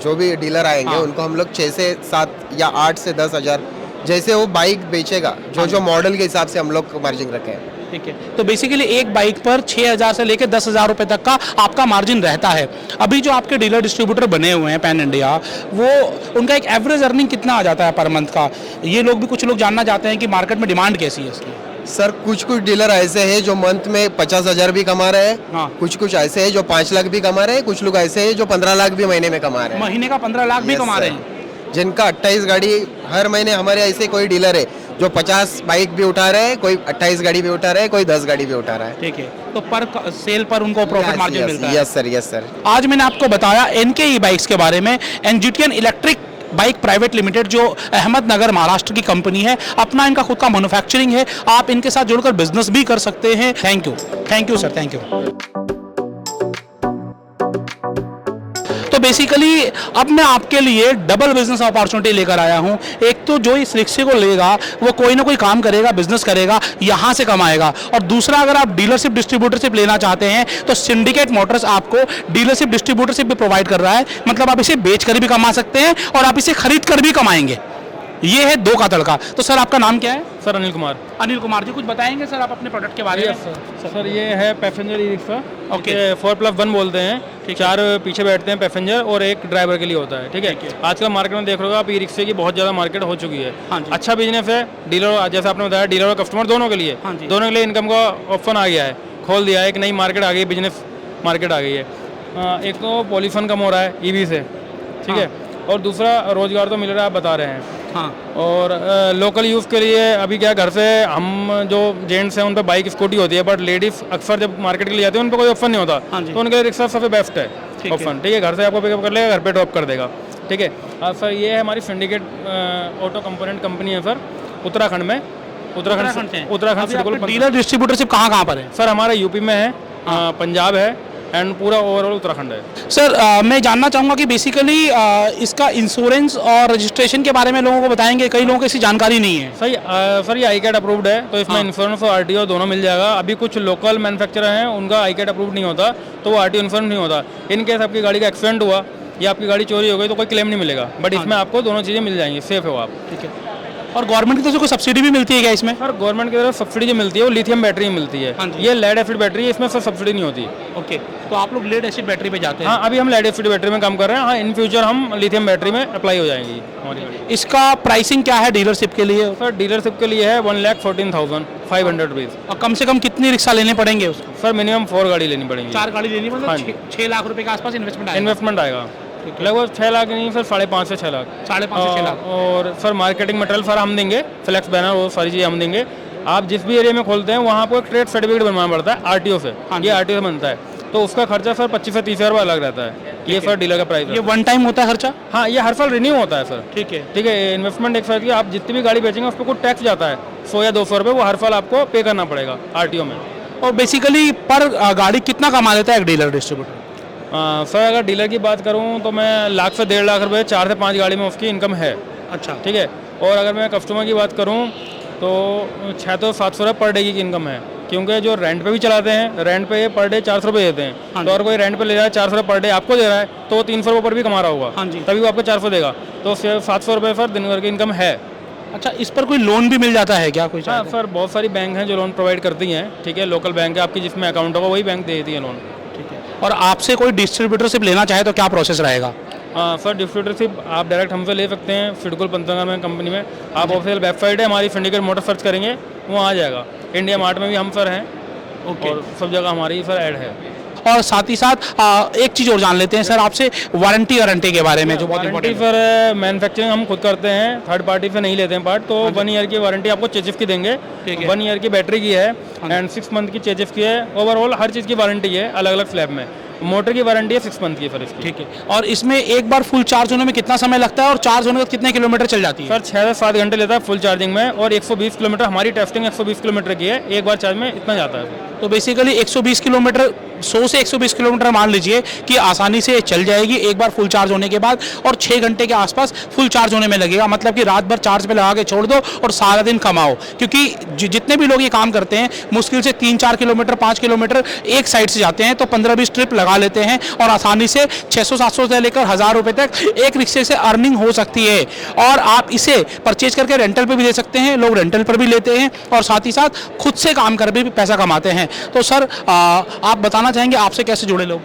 जो भी डीलर आएंगे
हाँ।
उनको हम लोग 6 से 7 या 8 से 10 हज़ार, जैसे वो बाइक बेचेगा जो मॉडल के हिसाब से हम लोग मार्जिन रखे हैं।
ठीक है। तो बेसिकली एक बाइक पर 6,000 से लेकर 10,000 रुपए तक का आपका मार्जिन रहता है। अभी जो आपके डीलर डिस्ट्रीब्यूटर बने हुए हैं पैन इंडिया, वो उनका एक एवरेज अर्निंग कितना आ जाता है पर मंथ का? ये लोग भी, कुछ लोग जानना चाहते हैं कि मार्केट में डिमांड कैसी है इसकी।
सर कुछ डीलर ऐसे हैं जो मंथ में 50,000 भी कमा रहे हैं।
हाँ।
कुछ ऐसे हैं जो 5 लाख भी कमा रहे हैं। कुछ लोग ऐसे हैं जो 15 लाख भी महीने में कमा रहे हैं।
महीने का 15 लाख भी
Yes,
कमा
sir।
रहे हैं?
जिनका 28 गाड़ी हर महीने, हमारे ऐसे कोई डीलर है जो 50 बाइक भी उठा रहे हैं, कोई 28 गाड़ी भी उठा रहा है, कोई 10 गाड़ी भी उठा रहा है।
ठीक है। तो पर सेल पर उनको प्रॉफिट मार्जिन मिलता है?
Yes sir, yes sir.
आज मैंने आपको बताया एनके ई बाइक्स के बारे में। एनजीटीएन इलेक्ट्रिक बाइक प्राइवेट लिमिटेड जो अहमदनगर महाराष्ट्र की कंपनी है, अपना इनका खुद का मैन्युफैक्चरिंग है। आप इनके साथ जुड़कर बिजनेस भी कर सकते हैं। Thank you sir, thank you. तो बेसिकली अब मैं आपके लिए डबल बिजनेस अपॉर्चुनिटी लेकर आया हूं। एक तो जो इस रिक्शे को लेगा वो कोई ना कोई काम करेगा, बिजनेस करेगा, यहां से कमाएगा। और दूसरा, अगर आप डीलरशिप डिस्ट्रीब्यूटरशिप लेना चाहते हैं तो सिंडिकेट मोटर्स आपको डीलरशिप डिस्ट्रीब्यूटरशिप भी प्रोवाइड कर रहा है। मतलब आप इसे बेच कर भी कमा सकते हैं और आप इसे खरीद कर भी कमाएंगे। ये है 2 का तड़का। तो सर आपका नाम क्या है?
सर अनिल कुमार।
अनिल कुमार जी, कुछ बताएंगे सर आप अपने प्रोडक्ट के बारे में?
सर ये है पैसेंजर ई रिक्शा।
ओके।
4+1 बोलते हैं। 4 पीछे बैठते हैं पैसेंजर और 1 ड्राइवर के लिए होता है। ठीक है। आजकल मार्केट में देख रहे हो आप, ई रिक्शे की बहुत ज़्यादा मार्केट हो चुकी है।
हाँ जी।
अच्छा बिजनेस है। डीलर, जैसे आपने बताया, डीलर और कस्टमर दोनों के लिए,
हाँ जी।
दोनों के लिए इनकम का ऑप्शन आ गया है, खोल दिया है। एक नई मार्केट आ गई, बिजनेस मार्केट आ गई है। एक तो पॉल्यूशन कम हो रहा है ईवी से, ठीक है, और दूसरा रोजगार तो मिल रहा है, आप बता रहे हैं।
हाँ।
और लोकल यूज़ के लिए अभी क्या, घर से हम जो जेंट्स हैं उन पर बाइक स्कूटी होती है, बट लेडीज़ अक्सर जब मार्केट के लिए जाते हैं उन पर कोई ऑप्शन नहीं होता,
हाँ जी।
तो उनके लिए रिक्शा सबसे बेस्ट है। ऑप्शन, ठीक है। घर से आपको पिकअप कर लेगा, घर पे ड्रॉप कर देगा, ठीक है। सर ये है हमारी सिंडिकेट ऑटो कंपोनेंट कंपनी है सर, उत्तराखंड में, उत्तराखंड सिडकुल।
डीलर डिस्ट्रीब्यूटरशिप कहाँ पर है?
सर हमारा यूपी में है, पंजाब है एंड पूरा ओवरऑल उत्तराखंड है।
सर मैं जानना चाहूँगा कि बेसिकली इसका इंश्योरेंस और रजिस्ट्रेशन के बारे में लोगों को बताएंगे, कई लोगों को इसकी जानकारी नहीं है।
सही सर ये ICAT अप्रूव्ड है, तो इसमें इंश्योरेंस और RTO दोनों मिल जाएगा। अभी कुछ लोकल मैन्युफैक्चरर हैं उनका ICAT अप्रूव्ड नहीं होता, तो वो RTO इंश्योरेंस नहीं होता। इन केस आपकी गाड़ी का एक्सीडेंट हुआ या आपकी गाड़ी चोरी हो गई तो कोई क्लेम नहीं मिलेगा, बट इसमें आपको दोनों चीज़ें मिल जाएंगी, सेफ हो आप, ठीक है।
और गवर्नमेंट की तरफ से कोई सब्सिडी भी मिलती है क्या इसमें?
सर गवर्नमेंट की तरफ सब्सिडी जो मिलती है वो लिथियम बैटरी में मिलती है, ये लेड एसिड बैटरी है, इसमें सर सब्सिडी नहीं होती।
ओके, तो आप लोग लेड एसिड बैटरी पे जाते हैं?
हाँ, अभी हम लेड एसिड बैटरी में काम कर रहे हैं। हाँ, इन फ्यूचर हम लिथियम बैटरी में अप्लाई हो जाएंगी हमारी गाड़ी।
इसका प्राइसिंग क्या है डीलरशिप के लिए?
सर डीलरशिप के लिए है 1,14,500 रुपीज़।
और कम से कम कितनी रिक्शा लेने पड़ेंगे उसको?
सर मिनिमम 4 गाड़ी लेनी पड़ेंगी।
4 गाड़ी लेनी
हाँ
मतलब
जी।
6 लाख रुपए के आसपास
इन्वेस्टमेंट आएगा, लगभग 6 लाख नहीं सर, 5.5 से 6 लाख।
5.5 से 6 लाख।
और सर मार्केटिंग मटेरियल सर हम देंगे, फ्लैक्स बैनर वो सारी चीज़ें हम देंगे। आप जिस भी एरिया में खोलते हैं वहाँ आपको एक ट्रेड सर्टिफिकेट बनवाना पड़ता है RTO से, ये RTO से बनता है, तो उसका खर्चा सर 25 से 30 हज़ार रुपये अलग रहता है। ये सर डीलर का प्राइस है।
ये वन टाइम होता है खर्चा?
हाँ, ये हर साल रिन्यू होता है सर,
ठीक है।
ठीक है। इन्वेस्टमेंट एक साथ की आप जितनी भी गाड़ी बेचेंगे उस पर कुछ टैक्स जाता है 100 या 200 रुपये, वो हर साल आपको पे करना पड़ेगा RTO में।
और बेसिकली पर गाड़ी कितना कमा लेता है एक डीलर डिस्ट्रीब्यूटर?
सर अगर डीलर की बात करूँ तो मैं लाख से 1.5 लाख रुपये 4 से 5 गाड़ी में उसकी इनकम है।
अच्छा,
ठीक है। और अगर मैं कस्टमर की बात करूँ तो 600 से 700 रुपये पर डे की इनकम है, क्योंकि जो रेंट पे भी चलाते हैं, रेंट पे ये पर डे 400 रुपये देते हैं। तो अगर कोई रेंट पे ले रहा है 400 रुपये पर डे आपको दे रहा है तो वो 300 रुपये पर भी कमा रहा होगा, तभी वो आपको 400 देगा, तो 700 रुपये सर दिन भर की इनकम है।
अच्छा, इस पर कोई लोन भी मिल जाता है क्या? कोई?
हाँ सर, बहुत सारी बैंक हैं जो लोन प्रोवाइड करती हैं, ठीक है। लोकल बैंक है आपकी, जिसमें अकाउंट होगा वही बैंक दे देती है लोन,
ठीक है। और आपसे कोई डिस्ट्रीब्यूटरशिप लेना चाहे तो क्या प्रोसेस रहेगा?
सर डिस्ट्रीब्यूटरशिप आप डायरेक्ट हमसे ले सकते हैं, सिडकुल पंतनगर में कंपनी में। आप ऑफिशियल वेबसाइट है हमारी, सिंडिकेट मोटर सर्च करेंगे वो आ जाएगा। इंडिया मार्ट में भी हम सर हैं, और सब जगह हमारी सर ऐड है।
और साथ ही साथ एक चीज़ और जान लेते हैं सर आपसे, वारंटी के बारे में, जो बहुत
वारंटी सर मैन्युफैक्चरिंग हम खुद करते हैं, थर्ड पार्टी से नहीं लेते हैं पार्ट। तो 1 ईयर की वारंटी आपको चेजिफ की देंगे, 1 ईयर की बैटरी की है एंड 6 मंथ की चेजिफ की है। ओवरऑल हर चीज़ की वारंटी है अलग अलग स्लैब में। मोटर की वारंटी है 6 मंथ की सर इसकी,
ठीक है। और इसमें एक बार फुल चार्ज होने में कितना समय लगता है और चार्ज होने में कितने किलोमीटर चल जाती है?
सर 6 से 7 घंटे लेता है फुल चार्जिंग में, और 120 किलोमीटर हमारी टेस्टिंग 120 किलोमीटर की है, एक बार चार्ज में इतना जाता है।
तो बेसिकली 120 किलोमीटर, 100 से 120 किलोमीटर मान लीजिए कि आसानी से चल जाएगी एक बार फुल चार्ज होने के बाद, और 6 घंटे के आसपास फुल चार्ज होने में लगेगा। मतलब कि रात भर चार्ज पे लगा के छोड़ दो और सारा दिन कमाओ, क्योंकि जितने भी लोग ये काम करते हैं मुश्किल से 3-4 किलोमीटर 5 किलोमीटर एक साइड से जाते हैं, तो 15-20 ट्रिप लगा लेते हैं और आसानी से 600-700 से लेकर 1000 रुपये तक एक रिक्शे से अर्निंग हो सकती है। और आप इसे परचेज करके रेंटल पे भी दे सकते हैं, लोग रेंटल पर भी लेते हैं और साथ ही साथ खुद से काम कर भी पैसा कमाते हैं। तो सर आप बताना चाहेंगे आपसे कैसे जुड़े लोग?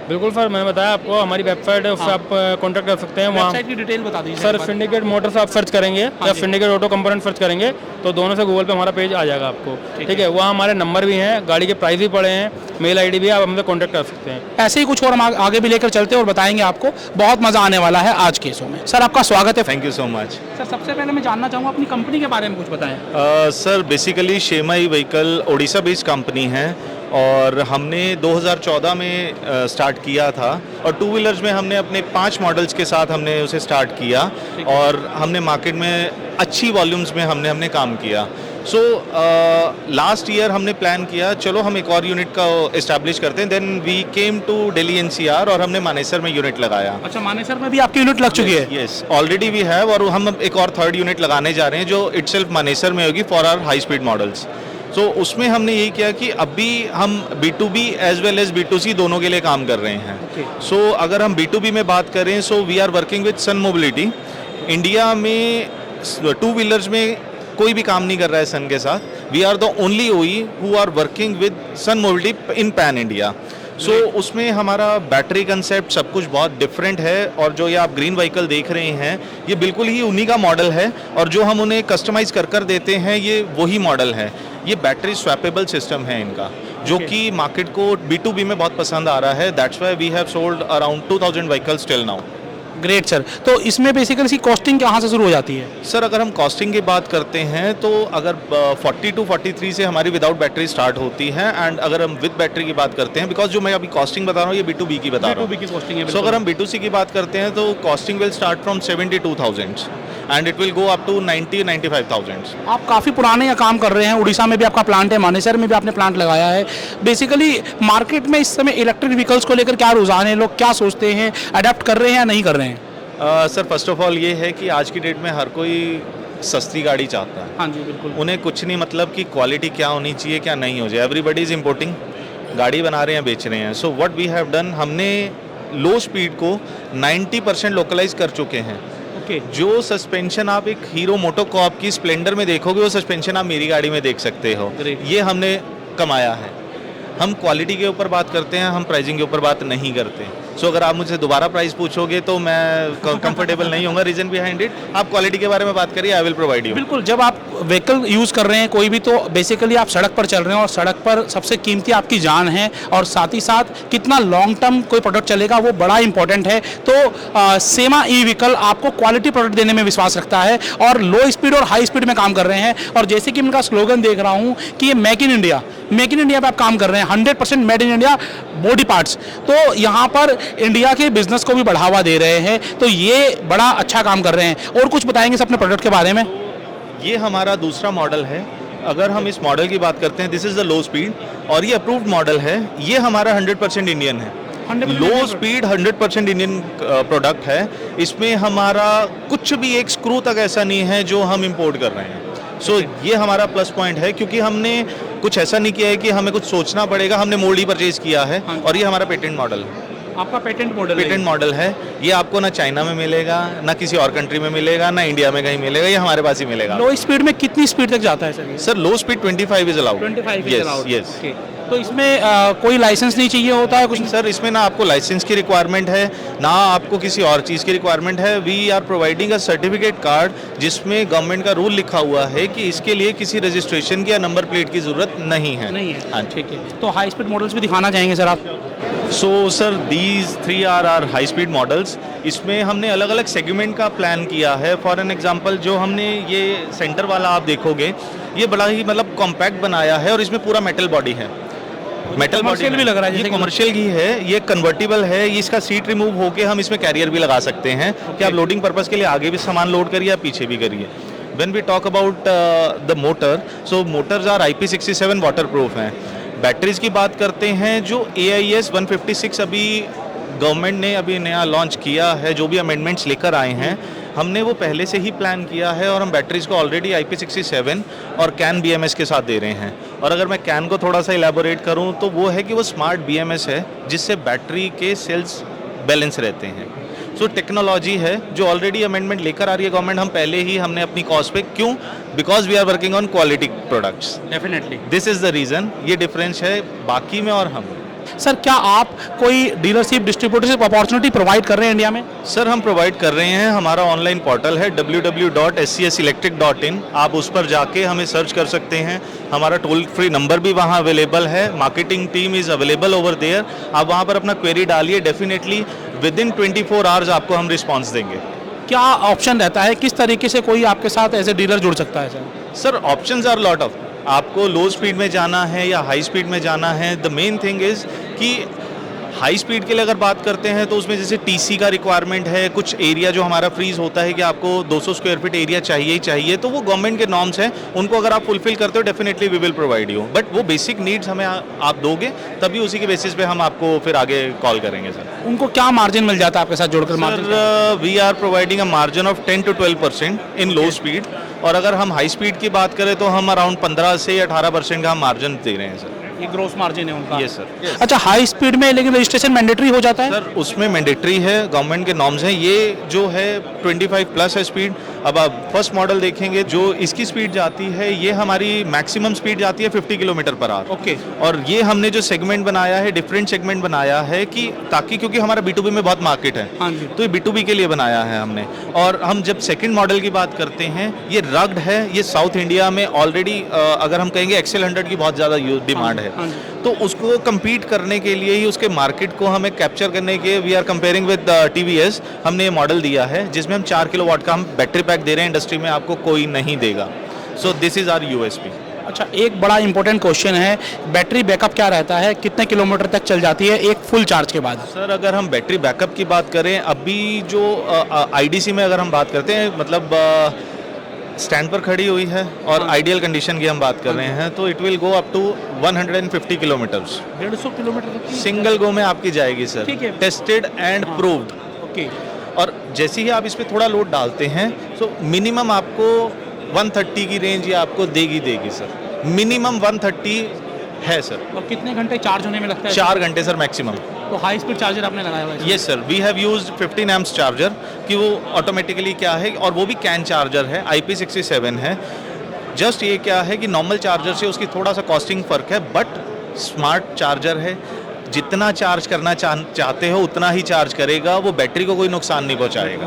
बिल्कुल सर, मैंने बताया आपको हमारी वेबसाइट है, उससे आप कांटेक्ट कर सकते हैं। वहाँ
वेबसाइट की डिटेल बता दीजिए
सर। सिंडिकेट मोटर्स आप सर्च करेंगे या सिंडिकेट ऑटो कंपोनेंट सर्च करेंगे तो दोनों से गूगल पे हमारा पेज आ जाएगा आपको, ठीक है। वहाँ हमारे नंबर भी हैं, गाड़ी के प्राइस भी पड़े हैं, मेल ID भी है, आप हमसे कांटेक्ट कर सकते हैं।
ऐसे ही कुछ और हम आगे भी लेकर चलते हैं और बताएंगे आपको, बहुत मजा आने वाला है आज के शो में। सर आपका स्वागत है।
Thank you so much
sir सबसे पहले मैं जानना चाहूँगा अपनी कंपनी के बारे में कुछ बताएं।
सर बेसिकली शेमाई व्हीकल ओडिशा बेस्ड कंपनी है, और हमने 2014 में स्टार्ट किया था, और 2 व्हीलर्स में हमने अपने 5 मॉडल्स के साथ हमने उसे स्टार्ट किया, और हमने मार्केट में अच्छी वॉल्यूम्स में हमने काम किया। सो लास्ट ईयर हमने प्लान किया चलो हम एक और यूनिट का इस्टेब्लिश करते हैं। Then we came to Delhi NCR और हमने मानेसर में यूनिट लगाया।
अच्छा, मानेसर में भी आपकी यूनिट लग चुकी है?
यस, ऑलरेडी वी हैव, और हम एक और 3rd यूनिट लगाने जा रहे हैं जो इटसेल्फ मानेसर में होगी for our high speed models. So उसमें हमने यही किया कि अभी हम B2B as well as B2C दोनों के लिए काम कर रहे हैं। सो अगर हम B2B में बात करें, so we are working with Sun Mobility. India में 2 व्हीलर्स में कोई भी काम नहीं कर रहा है सन के साथ। We are the only OE who are working with Sun mobility in pan India. So उसमें हमारा बैटरी कंसेप्ट सब कुछ बहुत डिफरेंट है, और जो ये आप ग्रीन व्हीकल देख रहे हैं ये बिल्कुल ही उन्हीं का मॉडल है, और जो हम उन्हें कस्टमाइज कर देते हैं ये वही मॉडल है। ये बैटरी स्वैपेबल सिस्टम है इनका, जो कि मार्केट को B2B में बहुत पसंद आ रहा है। That's why we have sold around 2000 vehicles till now.
Great sir. तो इसमें बेसिकली इसकी कॉस्टिंग कहाँ से शुरू हो जाती है?
सर अगर हम कॉस्टिंग की बात करते हैं तो अगर 40 to 43 से हमारी विदाउट बैटरी स्टार्ट होती है, एंड अगर हम विद बैटरी की बात करते हैं, बिकॉज जो मैं अभी कॉस्टिंग बता रहा हूँ ये B2B की बता रहा हूँ।
B2B की कॉस्टिंग है।
सो अगर हम B2C की बात करते हैं तो costing will start from 72,000 and it will go up to 90-95,000।
आप काफ़ी पुराने यहाँ काम कर रहे हैं, उड़ीसा में भी आपका प्लांट है, मानेसर में भी आपने प्लांट लगाया है। बेसिकली मार्केट में इस समय इलेक्ट्रिक व्हीकल्स को लेकर क्या रुझान है, लोग क्या सोचते हैं, अडेप्ट कर रहे हैं या नहीं कर रहे हैं?
सर फर्स्ट ऑफ ऑल ये है कि आज की डेट में हर कोई सस्ती गाड़ी चाहता है।
हाँ जी बिल्कुल।
उन्हें कुछ नहीं मतलब कि क्वालिटी क्या होनी चाहिए क्या नहीं हो जाए। एवरीबडी इज इम्पोर्टिंग, गाड़ी बना रहे हैं बेच रहे हैं। So what we have done, हमने लो स्पीड को 90% लोकलाइज कर चुके हैं।
ओके।
जो सस्पेंशन आप एक हीरो मोटोकॉर्प की स्प्लेंडर में देखोगे वो सस्पेंशन आप मेरी गाड़ी में देख सकते हो।
Great.
ये हमने कमाया है। हम क्वालिटी के ऊपर बात करते हैं, हम प्राइसिंग के ऊपर बात नहीं करते। सो अगर आप मुझसे दोबारा प्राइस पूछोगे तो मैं कंफर्टेबल नहीं होऊंगा। रीजन बिहाइंड इट, आप क्वालिटी के बारे में बात करिए, आई विल प्रोवाइड यू।
बिल्कुल, जब आप व्हीकल यूज़ कर रहे हैं कोई भी, तो बेसिकली आप सड़क पर चल रहे हैं और सड़क पर सबसे कीमती आपकी जान है, और साथ ही साथ कितना लॉन्ग टर्म कोई प्रोडक्ट चलेगा वो बड़ा इंपॉर्टेंट है। तो सेमा ई व्हीकल आपको क्वालिटी प्रोडक्ट देने में विश्वास रखता है और लो स्पीड और हाई स्पीड में काम कर रहे हैं। और जैसे कि इनका स्लोगन देख रहा हूँ कि ये मेक इन इंडिया पे आप काम कर रहे हैं, 100% made in India body parts. तो यहाँ पर इंडिया के बिजनेस को भी बढ़ावा दे रहे हैं, तो ये बड़ा अच्छा काम कर रहे हैं। और कुछ बताएंगे अपने प्रोडक्ट के बारे में?
ये हमारा दूसरा मॉडल है। अगर हम इस मॉडल की बात करते हैं, this is the low speed और ये अप्रूव्ड मॉडल है। ये हमारा 100% इंडियन है। लो स्पीड 100% इंडियन प्रोडक्ट है। इसमें हमारा कुछ भी एक स्क्रू तक ऐसा नहीं है जो हम इंपोर्ट कर रहे हैं। सो ये हमारा प्लस पॉइंट है, क्योंकि हमने कुछ ऐसा नहीं किया है कि हमें कुछ सोचना पड़ेगा। हमने मोल्ड ही परचेज किया है और ये हमारा पेटेंट मॉडल है।
आपका पेटेंट
मॉडल है। ये आपको ना चाइना में मिलेगा, ना किसी और कंट्री में मिलेगा, ना इंडिया में कहीं मिलेगा। ये हमारे पास ही मिलेगा।
लो स्पीड में कितनी स्पीड तक जाता है sir?
Sir low speed 25 is allowed.
25 is allowed.
Yes.
तो इसमें कोई लाइसेंस नहीं चाहिए होता है कुछ?
सर इसमें ना आपको लाइसेंस की रिक्वायरमेंट है, ना आपको किसी और चीज़ की रिक्वायरमेंट है। We are providing a certificate card जिसमें गवर्नमेंट का रूल लिखा हुआ है कि इसके लिए किसी रजिस्ट्रेशन की या नंबर प्लेट की जरूरत नहीं है।
नहीं है।
हाँ
ठीक है। तो हाई स्पीड मॉडल्स भी दिखाना चाहेंगे सर आप?
So sir these 3 are high speed models. इसमें हमने अलग अलग सेगमेंट का प्लान किया है। फॉर एन एग्जांपल जो हमने ये सेंटर वाला आप देखोगे, ये बड़ा ही मतलब कॉम्पैक्ट बनाया है और इसमें पूरा मेटल बॉडी है। मेटल बॉडी
भी लग रहा है,
ये
जैसे
कमर्शियल ही है। ये कन्वर्टेबल है। ये इसका सीट रिमूव होके हम इसमें कैरियर भी लगा सकते हैं कि आप लोडिंग पर्पस के लिए आगे भी सामान लोड करिए या पीछे भी करिए। When we talk about the motor, so motors are IP67 waterproof हैं। बैटरीज की बात करते हैं, जो AIS 156 अभी गवर्नमेंट ने अभी नया लॉन्च किया है, जो भी अमेंडमेंट्स लेकर आए हैं, हमने वो पहले से ही प्लान किया है और हम बैटरीज को ऑलरेडी IP67 और CAN BMS के साथ दे रहे हैं। और अगर मैं CAN को थोड़ा सा इलेबोरेट करूं तो वो है कि वो स्मार्ट BMS है जिससे बैटरी के सेल्स बैलेंस रहते हैं। सो टेक्नोलॉजी है जो ऑलरेडी अमेंडमेंट लेकर आ रही है गवर्नमेंट। हम पहले ही हमने अपनी कॉस्ट पे, क्यों? Because we are working on quality products.
Definitely
this is the reason. ये डिफरेंस है बाकी में और हम।
सर क्या आप कोई डीलरशिप डिस्ट्रीब्यूटरशिप अपॉर्चुनिटी प्रोवाइड कर रहे हैं इंडिया में?
सर हम प्रोवाइड कर रहे हैं। हमारा ऑनलाइन पोर्टल है www.scselectric.in। आप उस पर जाके हमें सर्च कर सकते हैं। हमारा टोल फ्री नंबर भी वहाँ अवेलेबल है। Marketing team is available over there. आप वहाँ पर अपना क्वेरी डालिए, डेफिनेटली विद इन 24 आवर्स आपको हम रिस्पॉन्स देंगे।
क्या ऑप्शन रहता है, किस तरीके से कोई आपके साथ एज ए डीलर जुड़ सकता है sir?
Sir options are lot of. आपको लो स्पीड में जाना है या हाई स्पीड में जाना है, द मेन थिंग इज़ कि हाई स्पीड के लिए अगर बात करते हैं तो उसमें जैसे TC का रिक्वायरमेंट है। कुछ एरिया जो हमारा फ्रीज होता है कि आपको 200 स्क्वायर फीट एरिया चाहिए ही चाहिए, तो वो गवर्नमेंट के नॉर्म्स हैं। उनको अगर आप फुलफिल करते हो definitely we will provide you. But वो बेसिक नीड्स हमें आप दोगे तभी उसी के बेसिस पे हम आपको फिर आगे कॉल करेंगे सर।
उनको क्या मार्जिन मिल जाता है आपके साथ जुड़कर?
Sir we are providing a margin of 10 to 12% in low speed. और अगर हम हाई स्पीड की बात करें तो हम अराउंड 15 से 18% का हम मार्जिन दे रहे हैं सर।
ये ग्रोस मार्जिन है उनका?
Yes sir.
अच्छा, हाई स्पीड में लेकिन रजिस्ट्रेशन मैंडेटरी हो जाता है?
सर उसमें मैंडेटरी है, गवर्नमेंट के नॉर्म्स हैं। ये जो है 25 प्लस है स्पीड। अब आप फर्स्ट मॉडल देखेंगे जो इसकी स्पीड जाती है, ये हमारी मैक्सिमम स्पीड जाती है 50 किलोमीटर पर आवर।
ओके।
और ये हमने जो सेगमेंट बनाया है, डिफरेंट सेगमेंट बनाया है कि ताकि, क्योंकि हमारा B2B में बहुत मार्केट है,
हाँ जी,
तो ये B2B के लिए बनाया है हमने। और हम जब सेकंड मॉडल की बात करते हैं, ये रग्ड है। ये साउथ इंडिया में ऑलरेडी अगर हम कहेंगे XL100 की बहुत ज़्यादा डिमांड है। तो उसको compete करने के लिए ही, उसके मार्केट को हमें कैप्चर करने के we are comparing with TVS, हमने ये मॉडल दिया है जिसमें हम 4 किलोवाट का हम बैटरी पैक दे रहे हैं, इंडस्ट्री में आपको कोई नहीं देगा। So this is our USP।
अच्छा, एक बड़ा इंपॉर्टेंट क्वेश्चन है, बैटरी बैकअप क्या रहता है, कितने किलोमीटर तक चल जाती है एक फुल चार्ज के बाद?
सर अगर हम बैटरी बैकअप की बात करें, अभी जो IDC में अगर हम बात करते हैं, मतलब स्टैंड पर खड़ी हुई है और आइडियल कंडीशन की हम बात कर रहे हैं, तो it will go up to 150 kilometres.
150 kilometre तक
सिंगल गो में आपकी जाएगी सर,
ठीक है।
Tested and proved.
ओके।
और जैसे ही आप इस पर थोड़ा लोड डालते हैं, तो मिनिमम आपको 130 की रेंज ये आपको देगी सर, मिनिमम 130 है सर।
और कितने घंटे चार्ज होने में लगता है?
4 घंटे सर मैक्सिमम।
तो हाई स्पीड चार्जर आपने लगाया हुआ है?
Yes sir, we have used 15 amps charger, कि वो ऑटोमेटिकली क्या है, और वो भी कैन चार्जर है, IP67 है। जस्ट ये क्या है कि नॉर्मल चार्जर से उसकी थोड़ा सा कॉस्टिंग फ़र्क है, बट स्मार्ट चार्जर है, जितना चार्ज करना चाहते हो उतना ही चार्ज करेगा, वो बैटरी को कोई नुकसान नहीं पहुंचाएगा।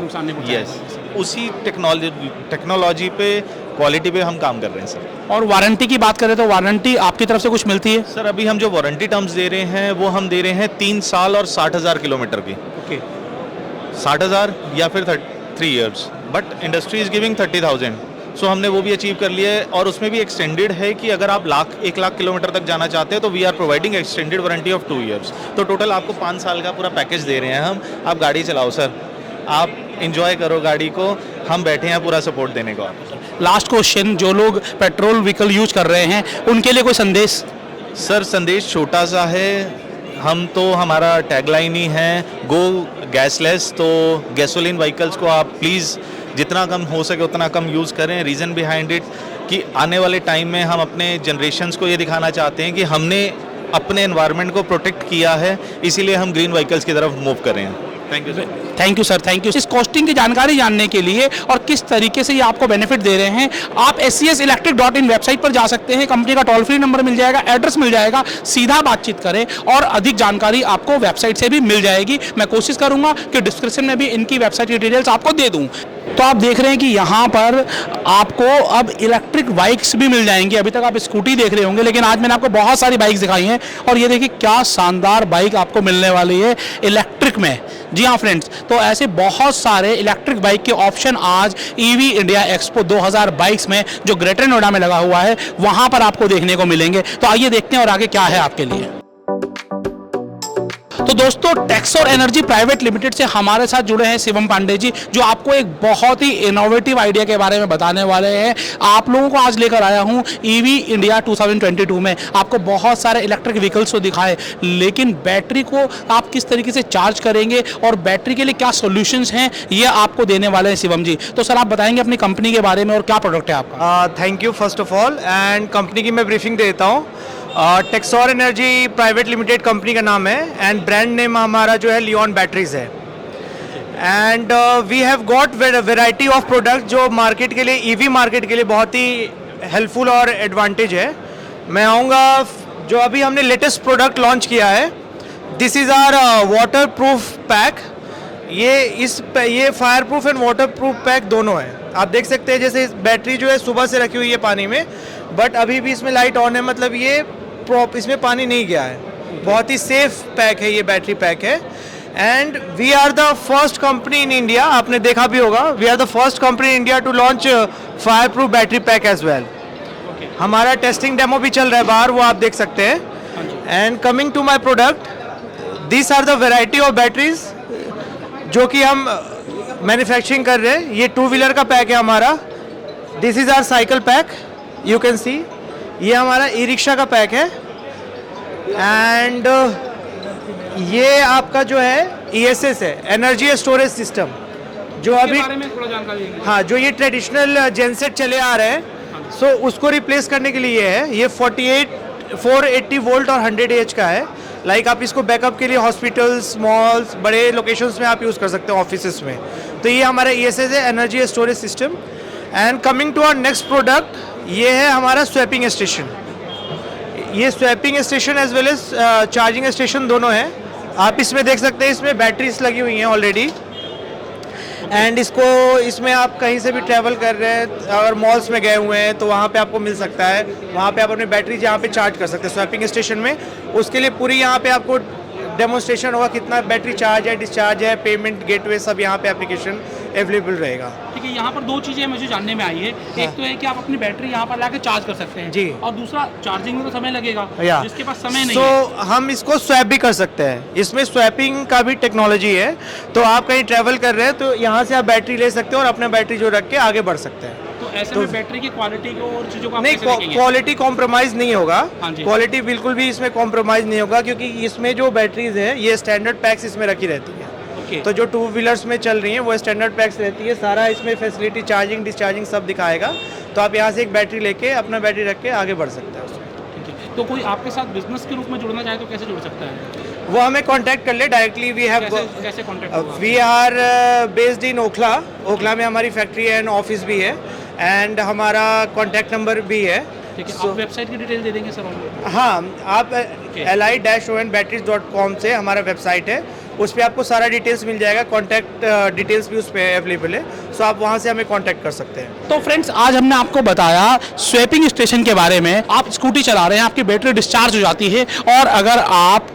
यस, उसी टेक्नोलॉजी पे, क्वालिटी पे हम काम कर रहे हैं सर।
और वारंटी की बात करें तो वारंटी आपकी तरफ से कुछ मिलती है?
सर अभी हम जो वारंटी टर्म्स दे रहे हैं वो हम दे रहे हैं 3 साल और 60,000 किलोमीटर की।
ओके।
60,000 या फिर 3 years, but industry is giving 30,000, सो हमने वो भी अचीव कर लिया है। और उसमें भी एक्सटेंडेड है कि अगर आप 1 लाख किलोमीटर तक जाना चाहते हैं तो we are providing extended warranty of 2 years. तो टोटल आपको 5 साल का पूरा पैकेज दे रहे हैं हम। आप गाड़ी चलाओ सर, आप इंजॉय करो गाड़ी को, हम बैठे हैं पूरा सपोर्ट देने को आपको।
लास्ट क्वेश्चन, जो लोग पेट्रोल व्हीकल यूज कर रहे हैं उनके लिए कोई संदेश?
सर संदेश छोटा सा है, हम तो हमारा टैगलाइन ही है गो गैसलेस। तो गैसोलीन व्हीकल्स को आप प्लीज़ जितना कम हो सके उतना कम यूज़ करें। रीज़न बिहाइंड इट कि आने वाले टाइम में हम अपने जनरेशन्स को ये दिखाना चाहते हैं कि हमने अपने एनवायरनमेंट को प्रोटेक्ट किया है, इसीलिए हम ग्रीन व्हीकल्स की तरफ मूव कर रहे हैं। Thank you sir.
Thank you sir, thank you. इस कॉस्टिंग की जानकारी जानने के लिए और किस तरीके से ये आपको बेनिफिट दे रहे हैं, आप SCSelectric.in वेबसाइट पर जा सकते हैं, कंपनी का टोल फ्री नंबर मिल जाएगा, एड्रेस मिल जाएगा, सीधा बातचीत करें और अधिक जानकारी आपको वेबसाइट से भी मिल जाएगी। मैं कोशिश करूंगा कि डिस्क्रिप्शन में भी इनकी वेबसाइट की डिटेल्स आपको दे दूं। तो आप देख रहे हैं कि यहाँ पर आपको अब इलेक्ट्रिक बाइक्स भी मिल जाएंगी। अभी तक आप स्कूटी देख रहे होंगे, लेकिन आज मैंने आपको बहुत सारी बाइक्स दिखाई हैं और ये देखिए क्या शानदार बाइक आपको मिलने वाली है इलेक्ट्रिक में। जी हाँ फ्रेंड्स, तो ऐसे बहुत सारे इलेक्ट्रिक बाइक के ऑप्शन आज EV इंडिया एक्सपो 2022 में जो ग्रेटर नोएडा में लगा हुआ है वहाँ पर आपको देखने को मिलेंगे। तो आइए देखते हैं और आगे क्या है आपके लिए। तो दोस्तों, टेक्सोर एनर्जी प्राइवेट लिमिटेड से हमारे साथ जुड़े हैं शिवम पांडे जी, जो आपको एक बहुत ही इनोवेटिव आइडिया के बारे में बताने वाले हैं। आप लोगों को आज लेकर आया हूं EV इंडिया 2022 में। आपको बहुत सारे इलेक्ट्रिक व्हीकल्स को दिखाए, लेकिन बैटरी को आप किस तरीके से चार्ज करेंगे और बैटरी के लिए क्या सॉल्यूशंस हैं, ये आपको देने वाले हैं शिवम जी। तो सर, आप बताएंगे अपनी कंपनी के बारे में और क्या प्रोडक्ट है आपका?
Thank you first of all, and company की मैं ब्रीफिंग देता हूँ। Texor energy private limited company का नाम है एंड ब्रांड नेम हमारा जो है लियोन बैटरीज है। And we have got variety of product जो मार्केट के लिए, EV मार्केट के लिए बहुत ही हेल्पफुल और एडवांटेज है। मैं आऊँगा, जो अभी हमने लेटेस्ट प्रोडक्ट लॉन्च किया है, this is our waterproof pack. ये fireproof and waterproof pack दोनों है। आप देख सकते हैं जैसे बैटरी जो है सुबह से रखी हुई है पानी में, बट अभी भी इसमें लाइट ऑन है, मतलब ये इसमें पानी नहीं गया है। बहुत ही सेफ पैक है, ये बैटरी पैक है। And we are the first company in India, आपने देखा भी होगा, we are the first company in India to launch fire proof battery pack as well. हमारा टेस्टिंग डेमो भी चल रहा है बाहर, वो आप देख सकते हैं। And coming to my product, this are the variety of batteries जो कि हम मैन्युफैक्चरिंग कर रहे हैं। ये 2 व्हीलर का पैक है हमारा। This is our cycle pack, you can see. ये हमारा ई-रिक्शा का पैक है। एंड ये आपका जो है ESS है, एनर्जी स्टोरेज सिस्टम, जो अभी हाँ, जो ये ट्रेडिशनल जेनसेट चले आ रहे हैं, सो उसको रिप्लेस करने के लिए है। ये 480 वोल्ट और 100 AH का है। लाइक आप इसको बैकअप के लिए हॉस्पिटल्स, मॉल्स, बड़े लोकेशंस में आप यूज़ कर सकते हो, ऑफिसेस में। तो ये हमारा ESS है, energy storage system. And coming to our next product, ये है हमारा स्वैपिंग स्टेशन। ये swapping station as well as charging station दोनों है। आप इसमें देख सकते हैं, इसमें बैटरीज लगी हुई हैं ऑलरेडी।
एंड इसमें आप कहीं से भी ट्रैवल कर रहे हैं, अगर मॉल्स में गए हुए हैं तो वहाँ पे आपको मिल सकता है। वहाँ पे आप अपनी बैटरी यहाँ पे चार्ज कर सकते हैं स्वैपिंग स्टेशन में। उसके लिए पूरी यहाँ पे आपको डेमोन्स्ट्रेशन होगा कितना बैटरी चार्ज है, डिस्चार्ज है, पेमेंट गेटवे सब यहाँ पे एप्लीकेशन अवेलेबल रहेगा।
ठीक है, यहाँ पर दो चीज़ें मुझे जानने में आई है। एक तो है कि आप अपनी बैटरी यहाँ पर लाके चार्ज कर सकते हैं
जी,
और दूसरा चार्जिंग में तो समय लगेगा, जिसके पास समय नहीं
है। हम इसको स्वैप भी कर सकते हैं, इसमें स्वैपिंग का भी टेक्नोलॉजी है। तो आप कहीं ट्रैवल कर रहे हैं तो यहाँ से आप बैटरी ले सकते हैं और अपना बैटरी जो रख के आगे बढ़ सकते हैं।
तो ऐसे में बैटरी की क्वालिटी को और चीज़ों को
नहीं, क्वालिटी कॉम्प्रोमाइज़ नहीं होगा।
हाँ जी।
क्वालिटी बिल्कुल भी इसमें कॉम्प्रोमाइज़ नहीं होगा, क्योंकि इसमें जो बैटरीज है ये स्टैंडर्ड पैक्स इसमें रखी रहती है। तो जो टू व्हीलर्स में चल रही हैं वो स्टैंडर्ड पैक्स रहती है। सारा इसमें फैसिलिटी चार्जिंग डिस्चार्जिंग सब दिखाएगा। तो आप यहाँ से एक बैटरी लेके अपना बैटरी रख के आगे बढ़ सकते हैं उसमें।
तो कोई आपके साथ बिजनेस के रूप में जुड़ना चाहे तो कैसे जुड़ सकता है?
वो हमें कांटेक्ट कर ले डायरेक्टली। वी हैव
कैसे contact?
We are based in Okhla में हमारी फैक्ट्री एंड ऑफिस भी है, एंड हमारा कांटेक्ट नंबर भी है।
ठीक है, आप वेबसाइट की डिटेल दे देंगे सर?
हाँ, आप li-onbatteries.com से हमारा वेबसाइट है, उस पर आपको सारा डिटेल्स मिल जाएगा। कॉन्टैक्ट डिटेल्स भी उस पर अवेलेबल है, सो आप वहाँ से हमें कॉन्टैक्ट कर सकते हैं।
तो फ्रेंड्स, आज हमने आपको बताया स्वैपिंग स्टेशन के बारे में। आप स्कूटी चला रहे हैं, आपकी बैटरी डिस्चार्ज हो जाती है, और अगर आप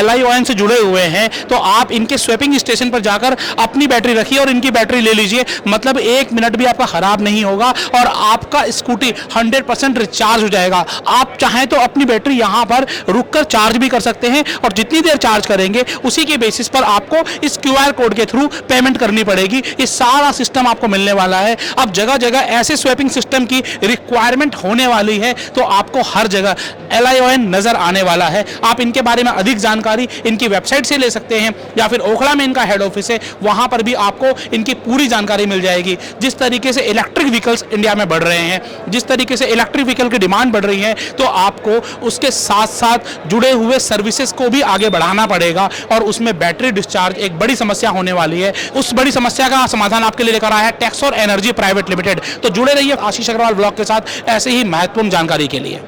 LION से जुड़े हुए हैं तो आप इनके स्वैपिंग स्टेशन पर जाकर अपनी बैटरी रखिए और इनकी बैटरी ले लीजिए। मतलब 1 मिनट भी आपका ख़राब नहीं होगा और आपका स्कूटी 100% रिचार्ज हो जाएगा। आप चाहें तो अपनी बैटरी यहाँ पर रुककर चार्ज भी कर सकते हैं, और जितनी देर चार्ज करेंगे उसी के बेसिस पर आपको इस QR कोड के थ्रू पेमेंट करनी पड़ेगी। ये सारा सिस्टम आपको मिलने वाला है। अब जगह जगह ऐसे स्वैपिंग सिस्टम की रिक्वायरमेंट होने वाली है, तो आपको हर जगह LION नजर आने वाला है। आप इनके बारे में अधिक जानकारी इनकी वेबसाइट से ले सकते हैं, या फिर ओखला में इनका हेड ऑफिस है, वहां पर भी आपको इनकी पूरी जानकारी मिल जाएगी। जिस तरीके से इलेक्ट्रिक व्हीकल्स इंडिया में बढ़ रहे हैं, जिस तरीके से इलेक्ट्रिक व्हीकल की डिमांड बढ़ रही है, तो आपको उसके साथ साथ जुड़े हुए सर्विसेज को भी आगे बढ़ाना पड़ेगा, और उसमें बैटरी डिस्चार्ज एक बड़ी समस्या होने वाली है। उस बड़ी समस्या का समाधान आपके लिए लेकर आया है टेक्सोर एनर्जी प्राइवेट लिमिटेड। तो जुड़े रहिए आशीष अग्रवाल ब्लॉग के साथ ऐसे ही महत्वपूर्ण जानकारी के लिए।